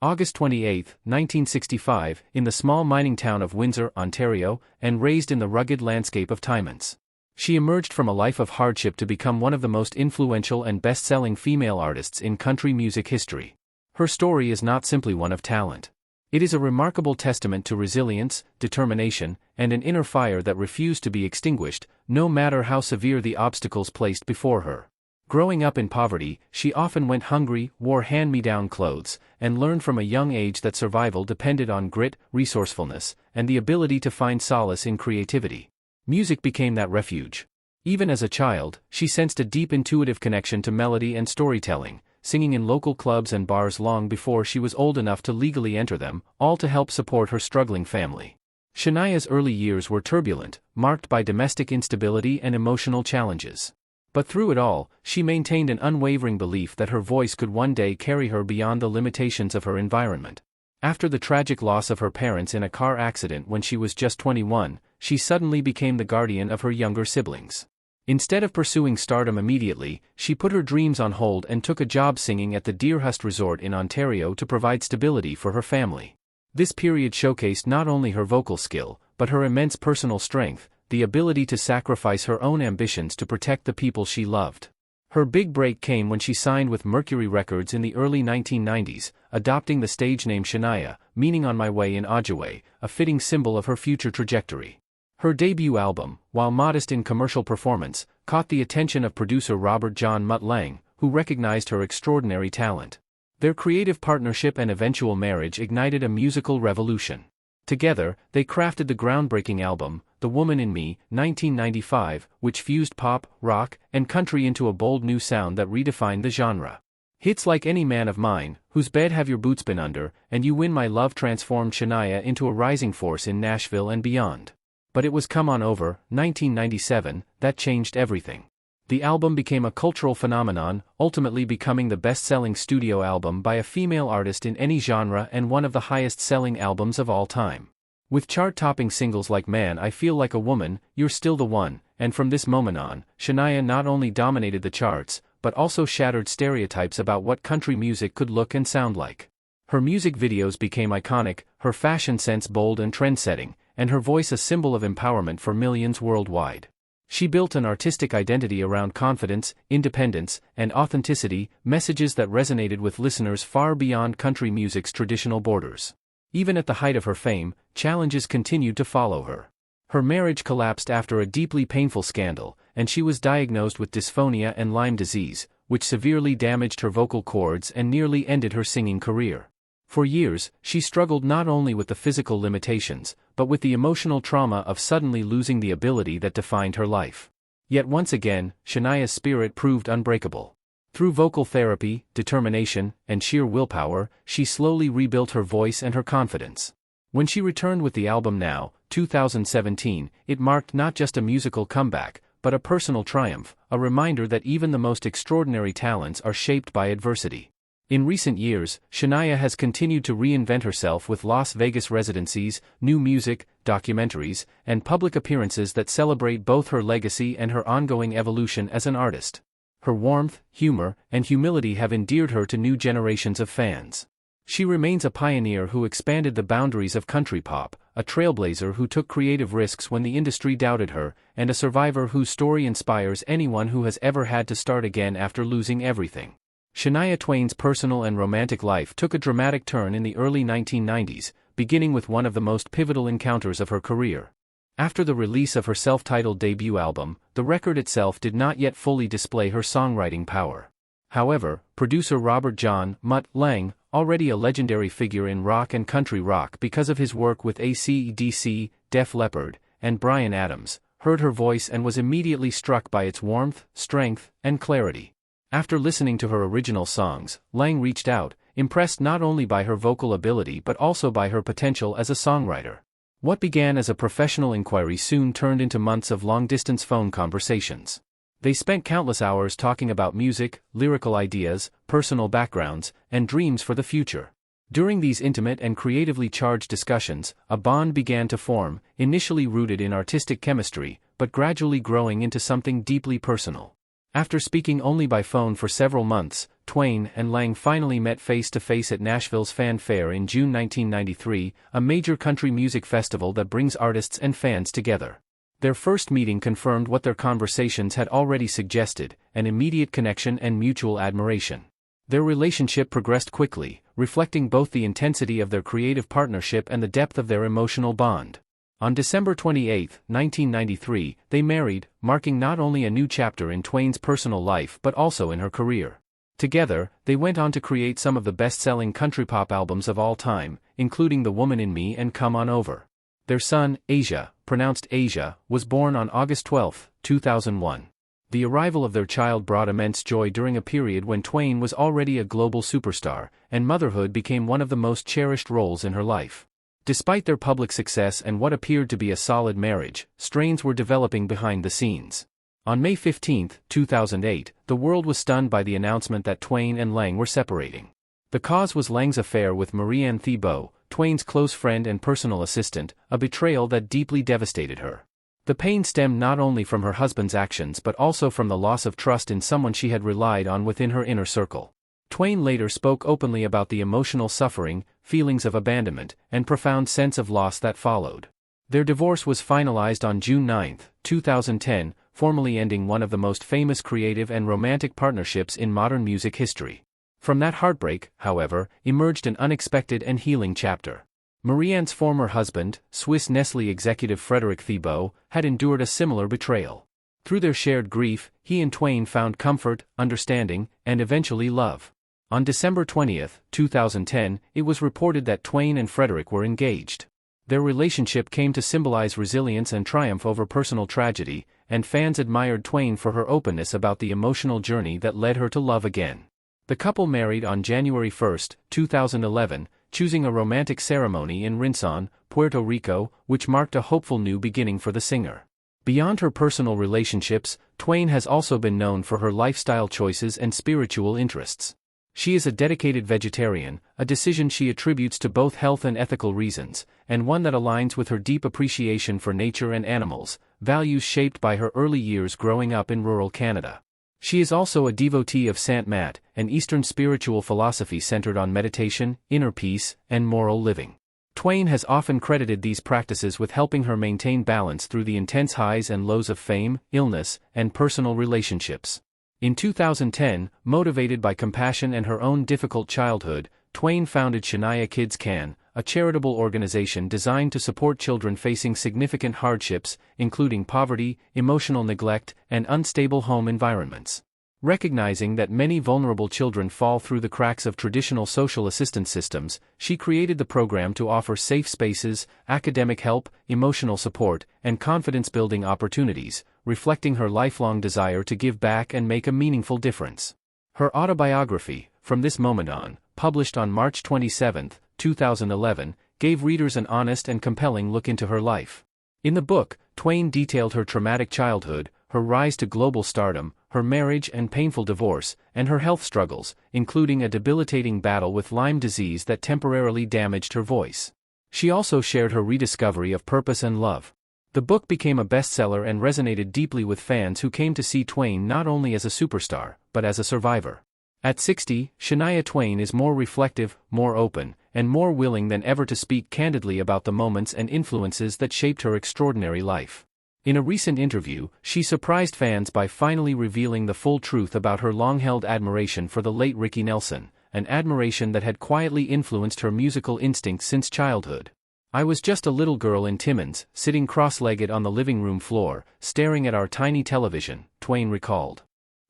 August 28, 1965, in the small mining town of Windsor, Ontario, and raised in the rugged landscape of Tymons. She emerged from a life of hardship to become one of the most influential and best-selling female artists in country music history. Her story is not simply one of talent. It is a remarkable testament to resilience, determination, and an inner fire that refused to be extinguished, no matter how severe the obstacles placed before her. Growing up in poverty, she often went hungry, wore hand-me-down clothes, and learned from a young age that survival depended on grit, resourcefulness, and the ability to find solace in creativity. Music became that refuge. Even as a child, she sensed a deep intuitive connection to melody and storytelling, singing in local clubs and bars long before she was old enough to legally enter them, all to help support her struggling family. Shania's early years were turbulent, marked by domestic instability and emotional challenges. But through it all, she maintained an unwavering belief that her voice could one day carry her beyond the limitations of her environment. After the tragic loss of her parents in a car accident when she was just 21, she suddenly became the guardian of her younger siblings. Instead of pursuing stardom immediately, she put her dreams on hold and took a job singing at the Deerhurst Resort in Ontario to provide stability for her family. This period showcased not only her vocal skill, but her immense personal strength, the ability to sacrifice her own ambitions to protect the people she loved. Her big break came when she signed with Mercury Records in the early 1990s, adopting the stage name Shania, meaning on my way in Ojibwe, a fitting symbol of her future trajectory. Her debut album, while modest in commercial performance, caught the attention of producer Robert John Mutt Lange, who recognized her extraordinary talent. Their creative partnership and eventual marriage ignited a musical revolution. Together, they crafted the groundbreaking album, The Woman in Me, 1995, which fused pop, rock, and country into a bold new sound that redefined the genre. Hits like Any Man of Mine, Whose Bed Have Your Boots Been Under, and You Win My Love transformed Shania into a rising force in Nashville and beyond. But it was Come On Over, 1997, that changed everything. The album became a cultural phenomenon, ultimately becoming the best-selling studio album by a female artist in any genre and one of the highest-selling albums of all time. With chart-topping singles like Man I Feel Like a Woman, You're Still the One, and From This Moment On, Shania not only dominated the charts, but also shattered stereotypes about what country music could look and sound like. Her music videos became iconic, her fashion sense bold and trend-setting, and her voice a symbol of empowerment for millions worldwide. She built an artistic identity around confidence, independence, and authenticity, messages that resonated with listeners far beyond country music's traditional borders. Even at the height of her fame, challenges continued to follow her. Her marriage collapsed after a deeply painful scandal, and she was diagnosed with dysphonia and Lyme disease, which severely damaged her vocal cords and nearly ended her singing career. For years, she struggled not only with the physical limitations, but with the emotional trauma of suddenly losing the ability that defined her life. Yet once again, Shania's spirit proved unbreakable. Through vocal therapy, determination, and sheer willpower, she slowly rebuilt her voice and her confidence. When she returned with the album Now, 2017, it marked not just a musical comeback, but a personal triumph, a reminder that even the most extraordinary talents are shaped by adversity. In recent years, Shania has continued to reinvent herself with Las Vegas residencies, new music, documentaries, and public appearances that celebrate both her legacy and her ongoing evolution as an artist. Her warmth, humor, and humility have endeared her to new generations of fans. She remains a pioneer who expanded the boundaries of country pop, a trailblazer who took creative risks when the industry doubted her, and a survivor whose story inspires anyone who has ever had to start again after losing everything. Shania Twain's personal and romantic life took a dramatic turn in the early 1990s, beginning with one of the most pivotal encounters of her career. After the release of her self-titled debut album, the record itself did not yet fully display her songwriting power. However, producer Robert John Mutt Lange, already a legendary figure in rock and country rock because of his work with AC/DC, Def Leppard, and Bryan Adams, heard her voice and was immediately struck by its warmth, strength, and clarity. After listening to her original songs, Lange reached out, impressed not only by her vocal ability but also by her potential as a songwriter. What began as a professional inquiry soon turned into months of long-distance phone conversations. They spent countless hours talking about music, lyrical ideas, personal backgrounds, and dreams for the future. During these intimate and creatively charged discussions, a bond began to form, initially rooted in artistic chemistry, but gradually growing into something deeply personal. After speaking only by phone for several months, Twain and Lang finally met face-to-face at Nashville's Fan Fair in June 1993, a major country music festival that brings artists and fans together. Their first meeting confirmed what their conversations had already suggested, an immediate connection and mutual admiration. Their relationship progressed quickly, reflecting both the intensity of their creative partnership and the depth of their emotional bond. On December 28, 1993, they married, marking not only a new chapter in Twain's personal life but also in her career. Together, they went on to create some of the best-selling country pop albums of all time, including The Woman in Me and Come On Over. Their son, Asia, pronounced Asia, was born on August 12, 2001. The arrival of their child brought immense joy during a period when Twain was already a global superstar, and motherhood became one of the most cherished roles in her life. Despite their public success and what appeared to be a solid marriage, strains were developing behind the scenes. On May 15, 2008, the world was stunned by the announcement that Twain and Lang were separating. The cause was Lang's affair with Marianne Thibault, Twain's close friend and personal assistant, a betrayal that deeply devastated her. The pain stemmed not only from her husband's actions but also from the loss of trust in someone she had relied on within her inner circle. Twain later spoke openly about the emotional suffering, feelings of abandonment, and profound sense of loss that followed. Their divorce was finalized on June 9, 2010, formally ending one of the most famous creative and romantic partnerships in modern music history. From that heartbreak, however, emerged an unexpected and healing chapter. Marianne's former husband, Swiss Nestlé executive Frédéric Thibault, had endured a similar betrayal. Through their shared grief, he and Twain found comfort, understanding, and eventually love. On December 20, 2010, it was reported that Twain and Frédéric were engaged. Their relationship came to symbolize resilience and triumph over personal tragedy, and fans admired Twain for her openness about the emotional journey that led her to love again. The couple married on January 1, 2011, choosing a romantic ceremony in Rinson, Puerto Rico, which marked a hopeful new beginning for the singer. Beyond her personal relationships, Twain has also been known for her lifestyle choices and spiritual interests. She is a dedicated vegetarian, a decision she attributes to both health and ethical reasons, and one that aligns with her deep appreciation for nature and animals, values shaped by her early years growing up in rural Canada. She is also a devotee of Saint Mat, an Eastern spiritual philosophy centered on meditation, inner peace, and moral living. Twain has often credited these practices with helping her maintain balance through the intense highs and lows of fame, illness, and personal relationships. In 2010, motivated by compassion and her own difficult childhood, Twain founded Shania Kids Can, a charitable organization designed to support children facing significant hardships, including poverty, emotional neglect, and unstable home environments. Recognizing that many vulnerable children fall through the cracks of traditional social assistance systems, she created the program to offer safe spaces, academic help, emotional support, and confidence-building opportunities, reflecting her lifelong desire to give back and make a meaningful difference. Her autobiography, From This Moment On, published on March 27, 2011, gave readers an honest and compelling look into her life. In the book, Twain detailed her traumatic childhood, her rise to global stardom, her marriage and painful divorce, and her health struggles, including a debilitating battle with Lyme disease that temporarily damaged her voice. She also shared her rediscovery of purpose and love. The book became a bestseller and resonated deeply with fans who came to see Twain not only as a superstar, but as a survivor. At 60, Shania Twain is more reflective, more open, and more willing than ever to speak candidly about the moments and influences that shaped her extraordinary life. In a recent interview, she surprised fans by finally revealing the full truth about her long-held admiration for the late Ricky Nelson, an admiration that had quietly influenced her musical instincts since childhood. "I was just a little girl in Timmins, sitting cross-legged on the living room floor, staring at our tiny television," Twain recalled.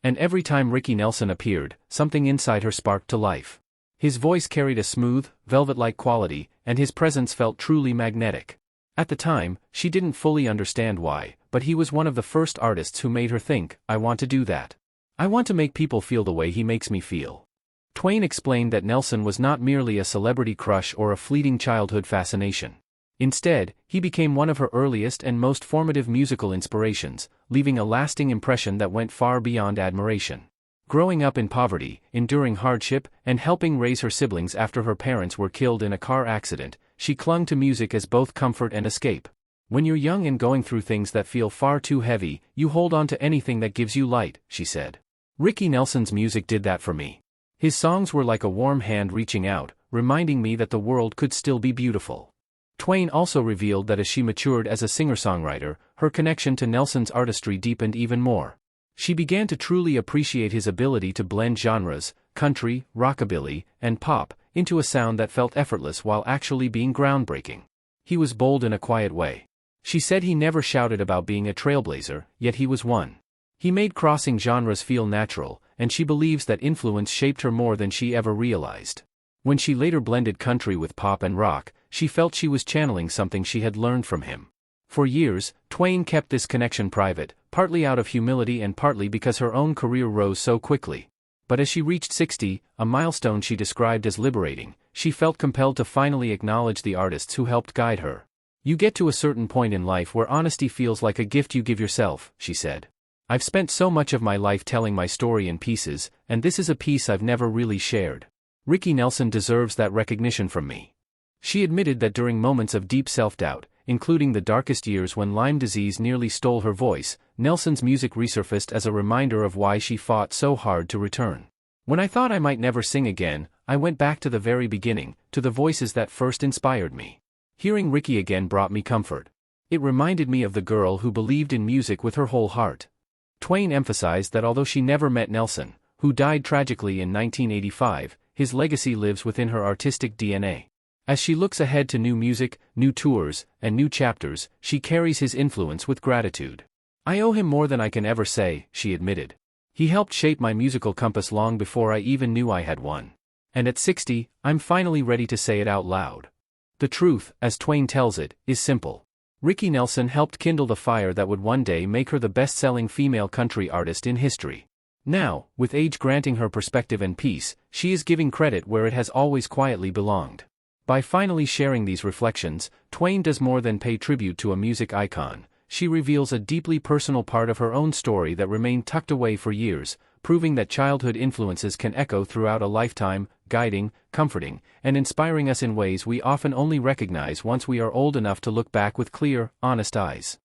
"And every time Ricky Nelson appeared, something inside her sparked to life. His voice carried a smooth, velvet-like quality, and his presence felt truly magnetic. At the time, she didn't fully understand why, but he was one of the first artists who made her think, I want to do that. I want to make people feel the way he makes me feel." Twain explained that Nelson was not merely a celebrity crush or a fleeting childhood fascination. Instead, he became one of her earliest and most formative musical inspirations, leaving a lasting impression that went far beyond admiration. Growing up in poverty, enduring hardship, and helping raise her siblings after her parents were killed in a car accident, she clung to music as both comfort and escape. "When you're young and going through things that feel far too heavy, you hold on to anything that gives you light," she said. "Ricky Nelson's music did that for me. His songs were like a warm hand reaching out, reminding me that the world could still be beautiful. Twain also revealed that as she matured as a singer-songwriter, her connection to Nelson's artistry deepened even more. She began to truly appreciate his ability to blend genres, country, rockabilly, and pop, into a sound that felt effortless while actually being groundbreaking. He was bold in a quiet way. She said he never shouted about being a trailblazer, yet he was one. He made crossing genres feel natural, and she believes that influence shaped her more than she ever realized. When she later blended country with pop and rock, she felt she was channeling something she had learned from him. For years, Twain kept this connection private, partly out of humility and partly because her own career rose so quickly. But as she reached 60, a milestone she described as liberating, she felt compelled to finally acknowledge the artists who helped guide her. "You get to a certain point in life where honesty feels like a gift you give yourself," she said. "I've spent so much of my life telling my story in pieces, and this is a piece I've never really shared. Ricky Nelson deserves that recognition from me." She admitted that during moments of deep self-doubt, including the darkest years when Lyme disease nearly stole her voice, Nelson's music resurfaced as a reminder of why she fought so hard to return. "When I thought I might never sing again, I went back to the very beginning, to the voices that first inspired me. Hearing Ricky again brought me comfort. It reminded me of the girl who believed in music with her whole heart." Twain emphasized that although she never met Nelson, who died tragically in 1985, his legacy lives within her artistic DNA. As she looks ahead to new music, new tours, and new chapters, she carries his influence with gratitude. "I owe him more than I can ever say," she admitted. "He helped shape my musical compass long before I even knew I had one. And at 60, I'm finally ready to say it out loud." The truth, as Twain tells it, is simple. Ricky Nelson helped kindle the fire that would one day make her the best-selling female country artist in history. Now, with age granting her perspective and peace, she is giving credit where it has always quietly belonged. By finally sharing these reflections, Twain does more than pay tribute to a music icon. She reveals a deeply personal part of her own story that remained tucked away for years, proving that childhood influences can echo throughout a lifetime, guiding, comforting, and inspiring us in ways we often only recognize once we are old enough to look back with clear, honest eyes.